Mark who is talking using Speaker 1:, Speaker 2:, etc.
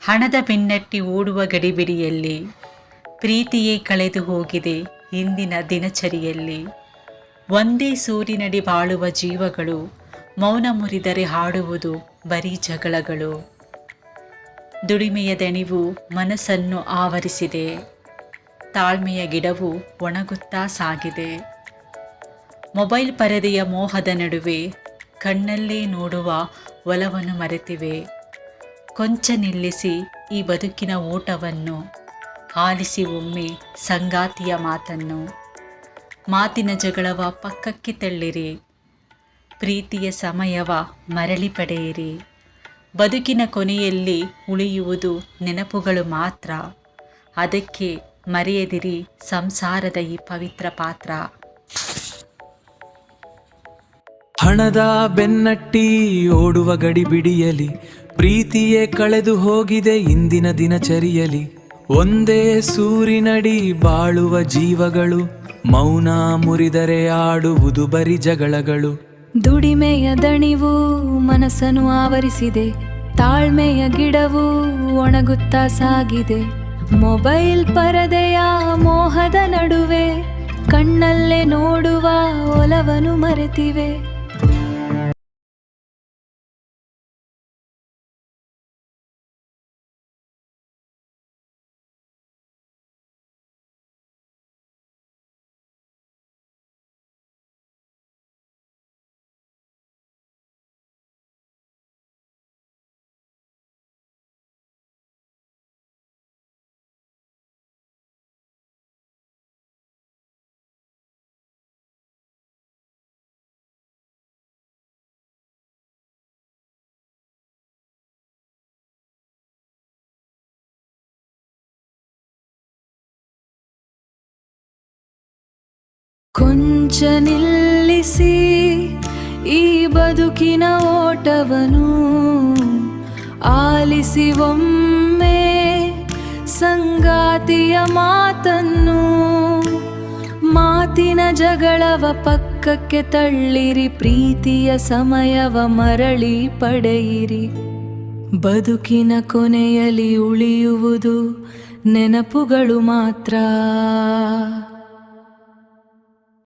Speaker 1: ಹಣದ ಬೆನ್ನಟ್ಟಿ ಓಡುವ ಗಡಿಬಿಡಿಯಲ್ಲಿ ಪ್ರೀತಿಯೇ ಕಳೆದು ಹೋಗಿದೆ ಇಂದಿನ ದಿನಚರಿಯಲ್ಲಿ. ಒಂದೇ ಸೂರಿನಡಿ ಬಾಳುವ ಜೀವಗಳು ಮೌನ ಮುರಿದರೆ ಹಾಡುವುದು ಬರೀ ಜಗಳಗಳು. ದುಡಿಮೆಯ ದಣಿವು ಮನಸ್ಸನ್ನು ಆವರಿಸಿದೆ, ತಾಳ್ಮೆಯ ಗಿಡವು ಒಣಗುತ್ತಾ ಸಾಗಿದೆ. ಮೊಬೈಲ್ ಪರದೆಯ ಮೋಹದ ನಡುವೆ ಕಣ್ಣಲ್ಲೇ ನೋಡುವ ಒಲವನ್ನು ಮರೆತಿವೆ. ಕೊಂಚ ನಿಲ್ಲಿಸಿ ಈ ಬದುಕಿನ ಓಟವನ್ನು, ಆಲಿಸಿ ಒಮ್ಮೆ ಸಂಗಾತಿಯ ಮಾತನ್ನು. ಮಾತಿನ ಜಗಳವ ಪಕ್ಕಕ್ಕೆ ತಳ್ಳಿರಿ, ಪ್ರೀತಿಯ ಸಮಯವ ಮರಳಿ ಪಡೆಯಿರಿ. ಬದುಕಿನ ಕೊನೆಯಲ್ಲಿ ಉಳಿಯುವುದು ನೆನಪುಗಳು ಮಾತ್ರ, ಅದಕ್ಕೆ ಮರೆಯದಿರಿ ಸಂಸಾರದ ಈ ಪವಿತ್ರ ಪಾತ್ರ.
Speaker 2: ಹಣದ ಬೆನ್ನಟ್ಟಿ ಓಡುವ ಗಡಿಬಿಡಿಯಲಿ ಪ್ರೀತಿಯೇ ಕಳೆದು ಹೋಗಿದೆ ಇಂದಿನ ದಿನಚರಿಯಲಿ. ಒಂದೇ ಸೂರಿನಡಿ ಬಾಳುವ ಜೀವಗಳು ಮೌನ ಮುರಿದರೆ ಆಡುವುದು ಬರಿ ಜಗಳಗಳು.
Speaker 3: ದುಡಿಮೆಯ ದಣಿವು ಮನಸ್ಸನ್ನು ಆವರಿಸಿದೆ, ತಾಳ್ಮೆಯ ಗಿಡವು ಒಣಗುತ್ತಾ ಸಾಗಿದೆ. ಮೊಬೈಲ್ ಪರದೆಯ ಮೋಹದ ನಡುವೆ ಕಣ್ಣಲ್ಲೇ ನೋಡುವ ಒಲವನ್ನು ಮರೆತಿವೆ. ಕೊಂಚ ನಿಲ್ಲಿಸಿ ಈ ಬದುಕಿನ ಓಟವನ್ನು, ಆಲಿಸಿ ಒಮ್ಮೆ ಸಂಗಾತಿಯ ಮಾತನ್ನು. ಮಾತಿನ ಜಗಳವ ಪಕ್ಕಕ್ಕೆ ತಳ್ಳಿರಿ, ಪ್ರೀತಿಯ ಸಮಯವ ಮರಳಿ ಪಡೆಯಿರಿ. ಬದುಕಿನ ಕೊನೆಯಲ್ಲಿ ಉಳಿಯುವುದು ನೆನಪುಗಳು ಮಾತ್ರ.